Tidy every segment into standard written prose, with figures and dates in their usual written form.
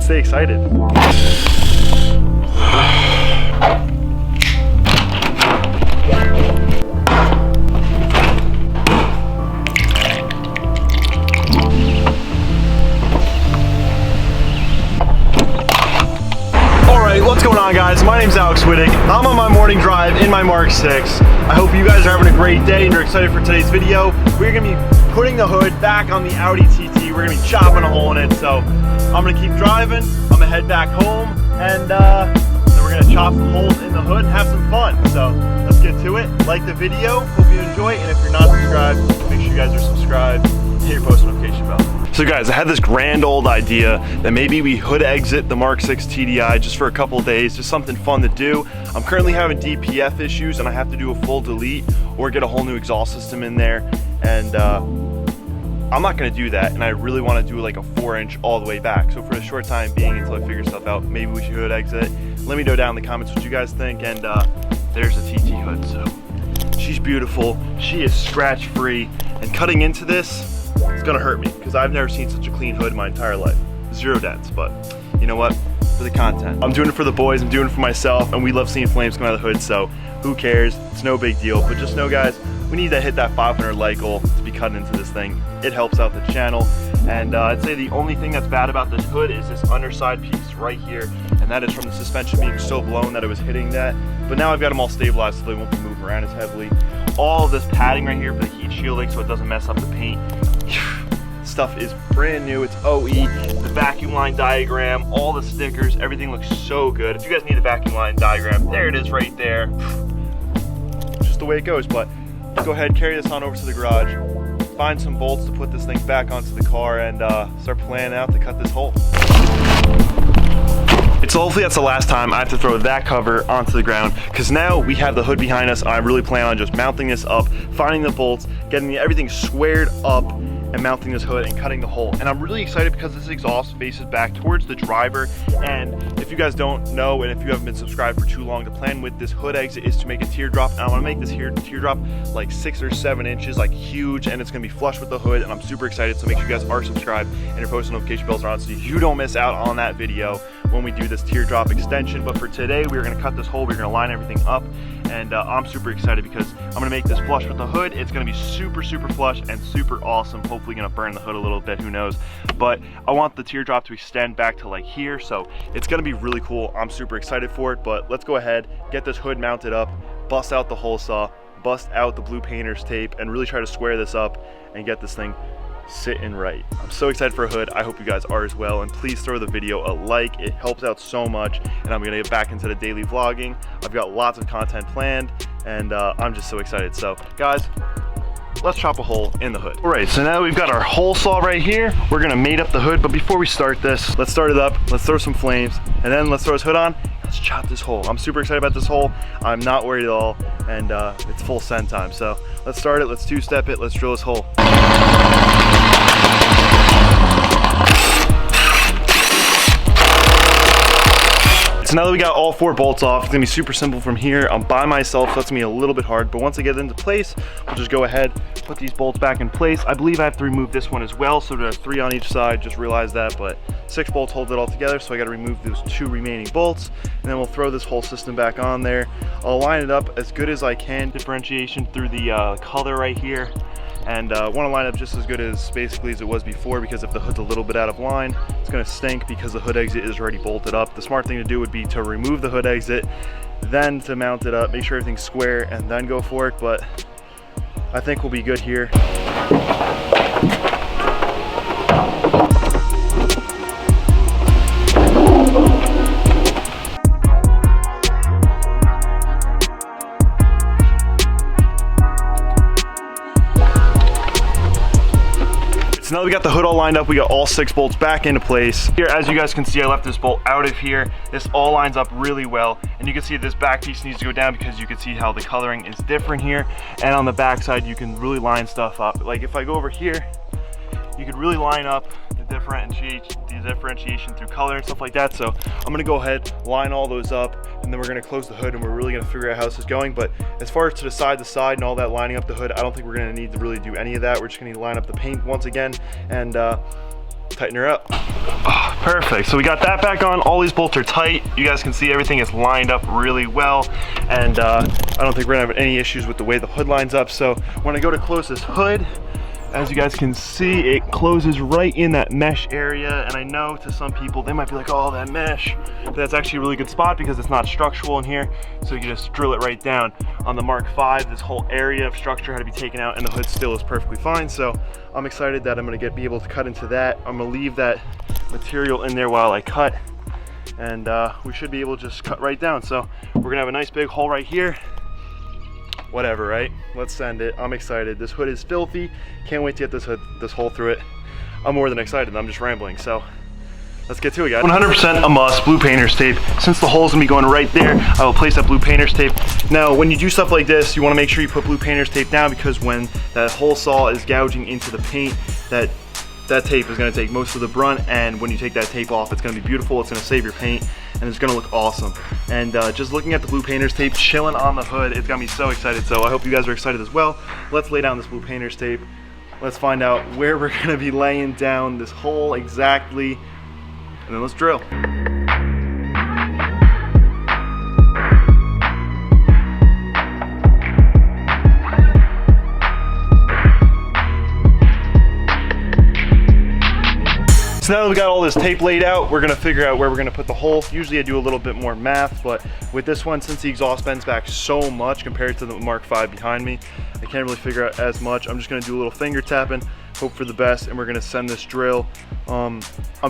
let's stay excited. What's going on, guys? My name's Alex Widuch. I'm on my morning drive in my Mark 6. I hope you guys are having a great day and you're excited for today's video. We're going to be putting the hood back on the Audi TT. We're going to be chopping a hole in it. So I'm going to keep driving. I'm going to head back home and then we're going to chop some holes in the hood and have some fun. So let's get to it. Like the video. Hope you enjoy it. And if you're not subscribed, make sure you guys are subscribed. Hit your post notification bell. So guys, I had this grand old idea that maybe we hood exit the Mark 6 TDI just for a couple of days, just something fun to do. I'm currently having DPF issues and I have to do a full delete or get a whole new exhaust system in there. And I'm not gonna do that. And I really wanna do like a 4-inch all the way back. So for the short time being until I figure stuff out, maybe we should hood exit. Let me know down in the comments what you guys think. And there's a TT hood. So she's beautiful. She is scratch free. And cutting into this, it's gonna hurt me because I've never seen such a clean hood in my entire life. 0 dents, but you know what? For the content. I'm doing it for the boys, I'm doing it for myself, and we love seeing flames come out of the hood, so who cares? It's no big deal, but just know, guys, we need to hit that 500 like goal to be cutting into this thing. It helps out the channel, and I'd say the only thing that's bad about this hood is this underside piece right here, and that is from the suspension being so blown that it was hitting that. But now I've got them all stabilized so they won't be moving around as heavily. All of this padding right here for the heat shielding so it doesn't mess up the paint. Stuff is brand new. It's OE, the vacuum line diagram, all the stickers, everything looks so good. If you guys need the vacuum line diagram, there it is right there. Just the way it goes. But let's go ahead, carry this on over to the garage, find some bolts to put this thing back onto the car, and start planning out to cut this hole. So hopefully that's the last time I have to throw that cover onto the ground, because now we have the hood behind us. I really plan on just mounting this up, finding the bolts, getting everything squared up, and mounting this hood and cutting the hole. And I'm really excited because this exhaust faces back towards the driver. And if you guys don't know, and if you haven't been subscribed for too long, the plan with this hood exit is to make a teardrop. And I want to make this teardrop like 6 or 7 inches, like huge, and it's going to be flush with the hood. And I'm super excited. So make sure you guys are subscribed and your post notification bells are on so you don't miss out on that video when we do this teardrop extension. But for today, we're going to cut this hole. We're going to line everything up. And I'm super excited because I'm going to make this flush with the hood. It's going to be super, super flush and super awesome. Hopefully going to burn the hood a little bit, who knows. But I want the teardrop to extend back to like here. So it's going to be really cool. I'm super excited for it. But let's go ahead, get this hood mounted up, bust out the hole saw, bust out the blue painter's tape, and really try to square this up and get this thing sitting right. I'm so excited for a hood. I hope you guys are as well, and please throw the video a like. It helps out so much, and I'm gonna get back into the daily vlogging. I've got lots of content planned, and I'm just so excited. So guys, let's chop a hole in the hood. All right, so now that we've got our hole saw right here, we're gonna mate up the hood. But before we start this, let's start it up, let's throw some flames, and then let's throw this hood on. Let's chop this hole. I'm super excited about this hole. I'm not worried at all, and it's full send time. So let's start it, let's two-step it, let's drill this hole. So now that we got all 4 bolts off, it's gonna be super simple from here. I'm by myself, so that's gonna be a little bit hard, but once I get it into place, we'll just go ahead, put these bolts back in place. I believe I have to remove this one as well, so there's 3 on each side, just realized that, but 6 bolts hold it all together, so I gotta remove those 2 remaining bolts, and then we'll throw this whole system back on there. I'll line it up as good as I can, differentiation through the color right here. And want to line up just as good as basically as it was before, because if the hood's a little bit out of line, it's going to stink because the hood exit is already bolted up. The smart thing to do would be to remove the hood exit, then to mount it up, make sure everything's square, and then go for it. But I think we'll be good here. So now that we got the hood all lined up, we got all 6 bolts back into place. Here, as you guys can see, I left this bolt out of here. This all lines up really well. And you can see this back piece needs to go down because you can see how the coloring is different here. And on the back side, you can really line stuff up. Like if I go over here, you could really line up the differentiation through color and stuff like that. So I'm gonna go ahead, line all those up, and then we're gonna close the hood, and we're really gonna figure out how this is going. But as far as to the side and all that lining up the hood, I don't think we're gonna need to really do any of that. We're just gonna need to line up the paint once again and tighten her up. Oh, Perfect, so we got that back on. All these bolts are tight. You guys can see everything is lined up really well. And I don't think we're gonna have any issues with the way the hood lines up. So when I go to close this hood, as you guys can see, it closes right in that mesh area. And I know to some people, they might be like, oh, that mesh. But that's actually a really good spot because it's not structural in here. So you can just drill it right down. On the Mark V, this whole area of structure had to be taken out and the hood still is perfectly fine. So I'm excited that I'm gonna be able to cut into that. I'm gonna leave that material in there while I cut. And we should be able to just cut right down. So we're gonna have a nice big hole right here. Whatever, right? Let's send it. I'm excited. This hood is filthy. Can't wait to get this hole through it. I'm more than excited. I'm just rambling. So let's get to it, guys. 100% a must, blue painter's tape. Since the hole's gonna be going right there, I will place that blue painter's tape. Now, when you do stuff like this, you wanna make sure you put blue painter's tape down because when that hole saw is gouging into the paint, that tape is gonna take most of the brunt, and when you take that tape off, it's gonna be beautiful, it's gonna save your paint, and it's gonna look awesome. And just looking at the blue painter's tape chilling on the hood, it's got me so excited. So I hope you guys are excited as well. Let's lay down this blue painter's tape. Let's find out where we're gonna be laying down this hole exactly, and then let's drill. So now that we got all this tape laid out, we're gonna figure out where we're gonna put the hole. Usually I do a little bit more math, but with this one, since the exhaust bends back so much compared to the Mark V behind me, I can't really figure out as much. I'm just gonna do a little finger tapping, hope for the best, and we're gonna send this drill. I'm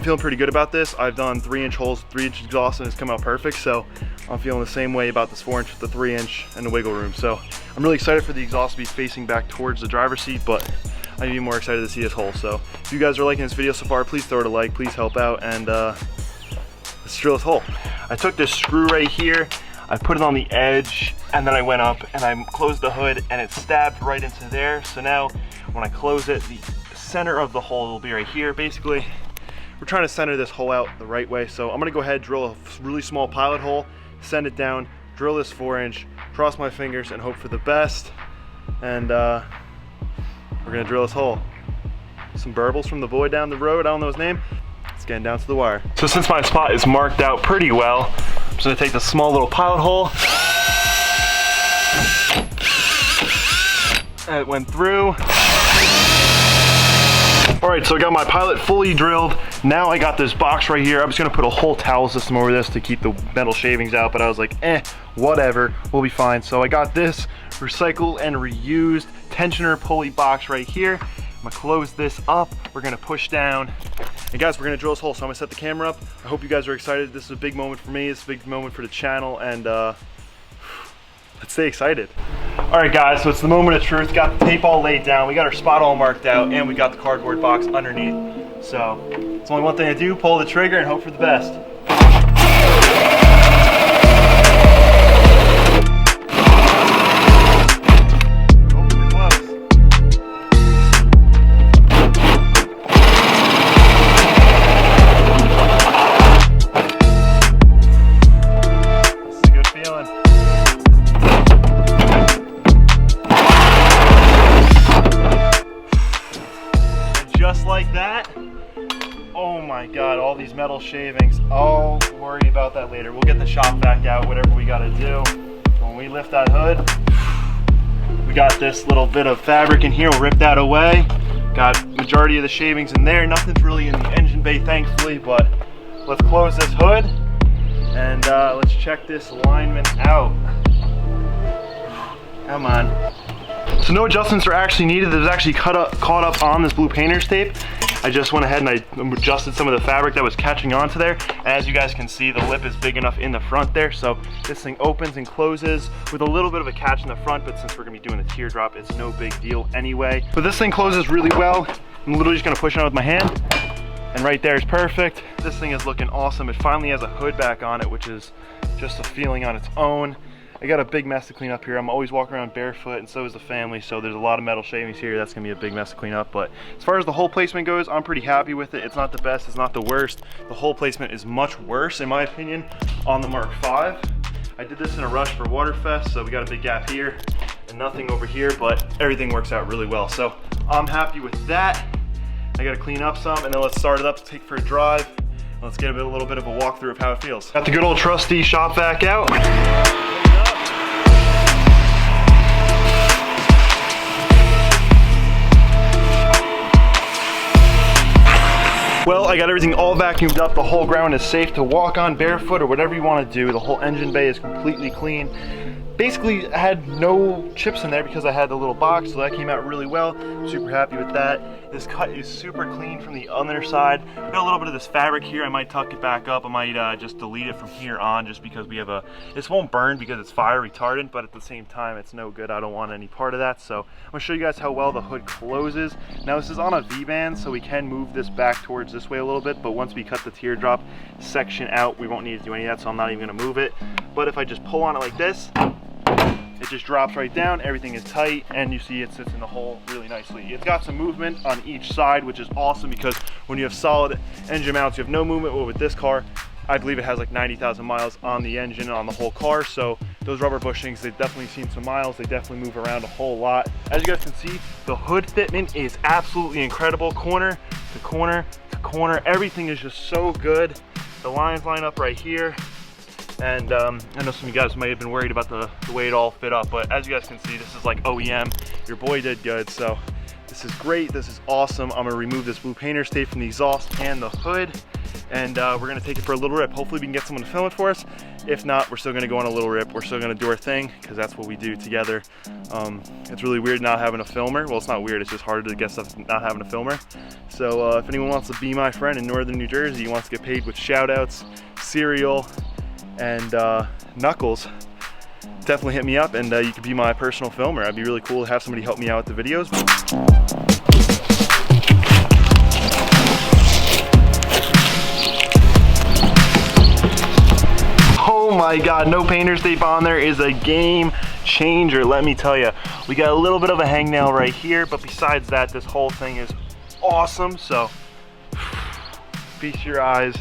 feeling pretty good about this. I've done 3-inch holes, 3-inch exhaust, and it's come out perfect. So I'm feeling the same way about this 4-inch, the 3-inch, and the wiggle room. So I'm really excited for the exhaust to be facing back towards the driver's seat, but I'm even more excited to see this hole. So if you guys are liking this video so far, please throw it a like, please help out, and let's drill this hole. I took this screw right here, I put it on the edge, and then I went up and I closed the hood and it stabbed right into there. So now when I close it, the center of the hole will be right here. Basically, we're trying to center this hole out the right way. So I'm gonna go ahead, drill a really small pilot hole, send it down, drill this 4-inch, cross my fingers and hope for the best. And we're gonna drill this hole. Some burbles from the boy down the road, I don't know his name. It's getting down to the wire. So since my spot is marked out pretty well, I'm just gonna take this small little pilot hole. And it went through. All right, so I got my pilot fully drilled. Now I got this box right here. I'm just gonna put a whole towel system over this to keep the metal shavings out, but I was like, whatever, we'll be fine. So I got this recycle and reused tensioner pulley box right here. I'm gonna close this up. We're gonna push down. And guys, we're gonna drill this hole. So I'm gonna set the camera up. I hope you guys are excited. This is a big moment for me. It's a big moment for the channel, and let's stay excited. All right, guys, so it's the moment of truth. Got the tape all laid down. We got our spot all marked out, and we got the cardboard box underneath. So it's only one thing to do, pull the trigger and hope for the best. Just like that. Oh my God, all these metal shavings. I'll worry about that later. We'll get the shop vac out, whatever we gotta do. When we lift that hood, we got this little bit of fabric in here. We'll rip that away. Got majority of the shavings in there. Nothing's really in the engine bay, thankfully, but let's close this hood and let's check this alignment out. Come on. So no adjustments are actually needed. It was actually caught up on this blue painter's tape. I just went ahead and I adjusted some of the fabric that was catching onto there. As you guys can see, the lip is big enough in the front there. So this thing opens and closes with a little bit of a catch in the front, but since we're gonna be doing the teardrop, it's no big deal anyway. But this thing closes really well. I'm literally just gonna push it on with my hand. And right there is perfect. This thing is looking awesome. It finally has a hood back on it, which is just a feeling on its own. I got a big mess to clean up here. I'm always walking around barefoot, and so is the family, so there's a lot of metal shavings here. That's gonna be a big mess to clean up. But as far as the hole placement goes, I'm pretty happy with it. It's not the best, it's not the worst. The hole placement is much worse, in my opinion, on the Mark V. I did this in a rush for Waterfest, so we got a big gap here and nothing over here, but everything works out really well. So I'm happy with that. I gotta clean up some, and then let's start it up to take for a drive. Let's get a little bit of a walkthrough of how it feels. Got the good old trusty shop vac out. Well, I got everything all vacuumed up. The whole ground is safe to walk on barefoot or whatever you want to do. The whole engine bay is completely clean. Basically, I had no chips in there because I had the little box, so that came out really well. Super happy with that. This cut is super clean from the other side. Got a little bit of this fabric here. I might tuck it back up. I might just delete it from here on just because we have this won't burn because it's fire retardant, but at the same time, it's no good. I don't want any part of that. So I'm gonna show you guys how well the hood closes. Now this is on a V-band, so we can move this back towards this way a little bit, but once we cut the teardrop section out, we won't need to do any of that, so I'm not even gonna move it. But if I just pull on it like this, it just drops right down, everything is tight, and you see it sits in the hole really nicely. It's got some movement on each side, which is awesome because when you have solid engine mounts, you have no movement. Well, with this car, I believe it has like 90,000 miles on the engine and on the whole car, so those rubber bushings, they've definitely seen some miles. They definitely move around a whole lot. As you guys can see, the hood fitment is absolutely incredible. Corner to corner to corner, everything is just so good. The lines line up right here. And I know some of you guys might have been worried about the way it all fit up, but as you guys can see, this is like OEM. Your boy did good, so this is great. This is awesome. I'm gonna remove this blue painter's tape from the exhaust and the hood, and we're gonna take it for a little rip. Hopefully we can get someone to film it for us. If not, we're still gonna go on a little rip. We're still gonna do our thing, because that's what we do together. It's really weird not having a filmer. Well, it's not weird, it's just harder to get stuff not having a filmer. So if anyone wants to be my friend in northern New Jersey, wants to get paid with shout outs, cereal, and Knuckles, definitely hit me up, and you could be my personal filmer. It'd be really cool to have somebody help me out with the videos. Oh my god, no painter's tape on there is a game changer, let me tell you. We got a little bit of a hangnail right here, but besides that, this whole thing is awesome. So feast your eyes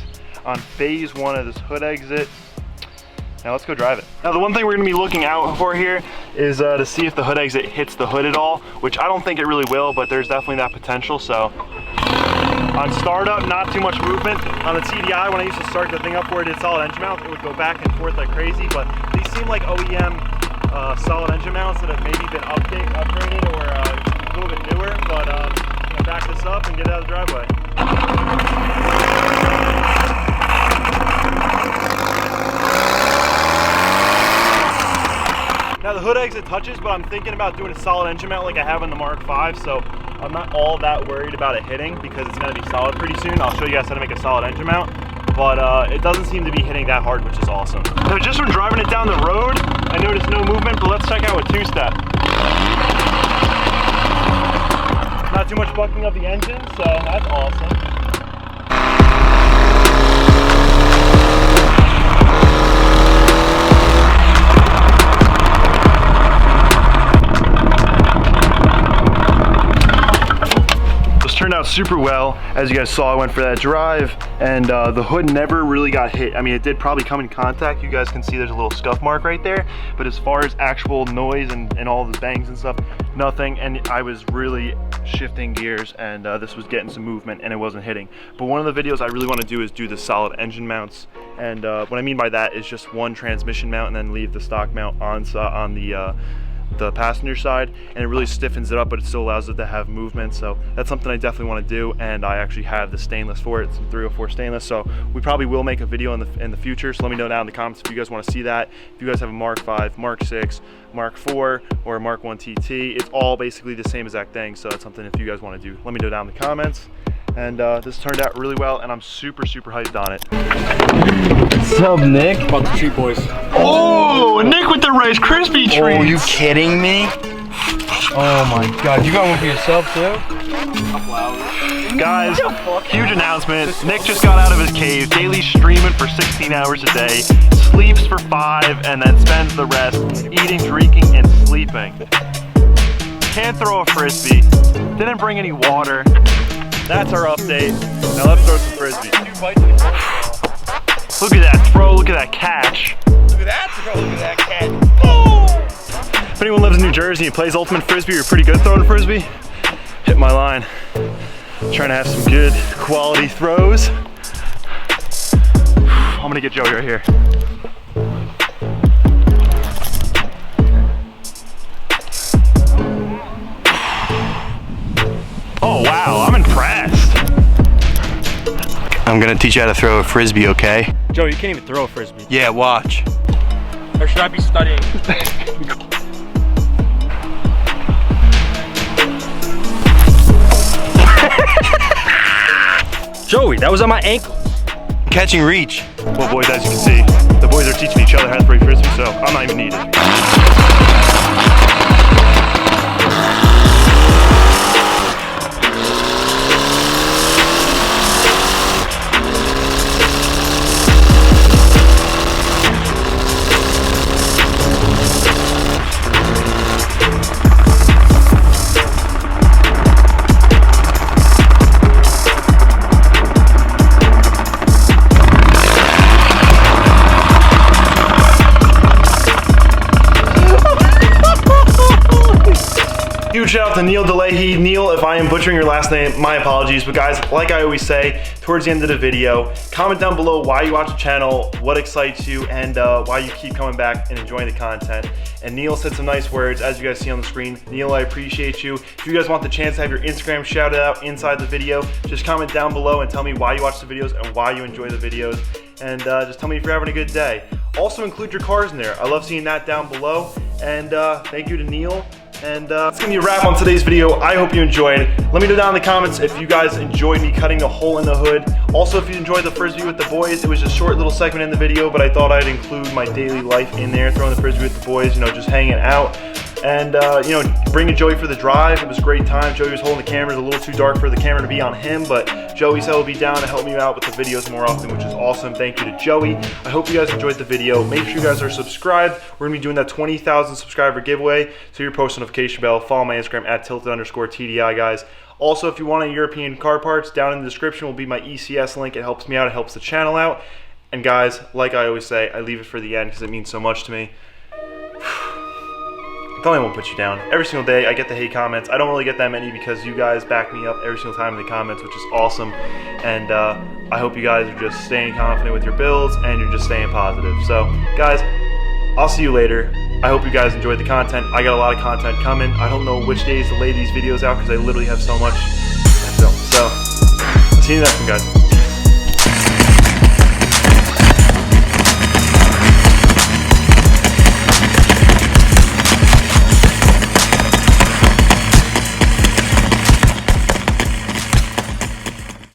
on phase 1 of this hood exit. Now let's go drive it. Now the one thing we're gonna be looking out for here is to see if the hood exit hits the hood at all, which I don't think it really will, but there's definitely that potential. So on startup, not too much movement. On the TDI, when I used to start the thing up where it did solid engine mount, it would go back and forth like crazy, but these seem like OEM solid engine mounts that have maybe been upgraded or a little bit newer, but I'm gonna back this up and get it out of the driveway. Now the hood exit touches, but I'm thinking about doing a solid engine mount like I have in the Mark V, so I'm not all that worried about it hitting because it's gonna be solid pretty soon. I'll show you guys how to make a solid engine mount, but it doesn't seem to be hitting that hard, which is awesome. Now just from driving it down the road, I noticed no movement, but let's check out with two-step. Not too much bucking of the engine, so that's awesome. Turned out super well. As you guys saw, I went for that drive, and the hood never really got hit. I mean, it did probably come in contact. You guys can see there's a little scuff mark right there, but as far as actual noise and all the bangs and stuff, nothing. And I was really shifting gears, and this was getting some movement, and it wasn't hitting. But one of the videos I really want to do is do the solid engine mounts, and what I mean by that is just one transmission mount and then leave the stock mount on the passenger side, and it really stiffens it up, but it still allows it to have movement. So that's something I definitely want to do, and I actually have the stainless for it, some 304 stainless, so we probably will make a video in the future. So let me know down in the comments if you guys want to see that. If you guys have a Mark V, Mark 6, Mark 4, or a Mark 1 TT, it's all basically the same exact thing, so it's something if you guys want to do, let me know down in the comments. And this turned out really well, and I'm super hyped on it. What's up, Nick? About the treat, boys. Oh, Nick with the Rice Krispie treats. Oh, are you kidding me? Oh my god, you got one for yourself too? Guys, huge announcement. Nick just got out of his cave, daily streaming for 16 hours a day, sleeps for 5, and then spends the rest eating, drinking, and sleeping. Can't throw a frisbee, didn't bring any water. That's our update. Now let's throw some frisbee. Look at that throw, look at that catch. Look at that throw, look at that catch. Boom! If anyone lives in New Jersey and plays Ultimate Frisbee, you're pretty good throwing frisbee, hit my line. Trying to have some good quality throws. I'm gonna get Joey right here. Oh wow, I'm impressed. I'm gonna teach you how to throw a frisbee, okay? Joe, you can't even throw a frisbee. Yeah, watch. Or should I be studying? Joey, that was on my ankle. Catching reach. Well boys, as you can see, the boys are teaching each other how to throw frisbee, so I'm not even needed. Huge shout out to Neil DeLahey. Neil, if I am butchering your last name, my apologies. But guys, like I always say, towards the end of the video, comment down below why you watch the channel, what excites you, and why you keep coming back and enjoying the content. And Neil said some nice words, as you guys see on the screen. Neil, I appreciate you. If you guys want the chance to have your Instagram shouted out inside the video, just comment down below and tell me why you watch the videos and why you enjoy the videos. And just tell me if you're having a good day. Also include your cars in there. I love seeing that down below. And thank you to Neil. And that's gonna be a wrap on today's video. I hope you enjoyed. Let me know down in the comments if you guys enjoyed me cutting a hole in the hood. Also, if you enjoyed the frisbee with the boys, it was a short little segment in the video, but I thought I'd include my daily life in there, throwing the frisbee with the boys, you know, just hanging out. And, you know, bringing Joey for the drive. It was a great time. Joey was holding the camera. It was a little too dark for the camera to be on him, but Joey said he'll be down to help me out with the videos more often, which is awesome. Thank you to Joey. I hope you guys enjoyed the video. Make sure you guys are subscribed. We're going to be doing that 20,000 subscriber giveaway, so your post notification bell. Follow my Instagram at tilted_TDI, guys. Also, if you want any European car parts, down in the description will be my ECS link. It helps me out. It helps the channel out. And guys, like I always say, I leave it for the end because it means so much to me. I thought I won't put you down. Every single day I get the hate comments. I don't really get that many because you guys back me up every single time in the comments, which is awesome. And I hope you guys are just staying confident with your builds and you're just staying positive. So guys, I'll see you later. I hope you guys enjoyed the content. I got a lot of content coming. I don't know which days to lay these videos out because I literally have so much to film. So, I'll see you next one, guys.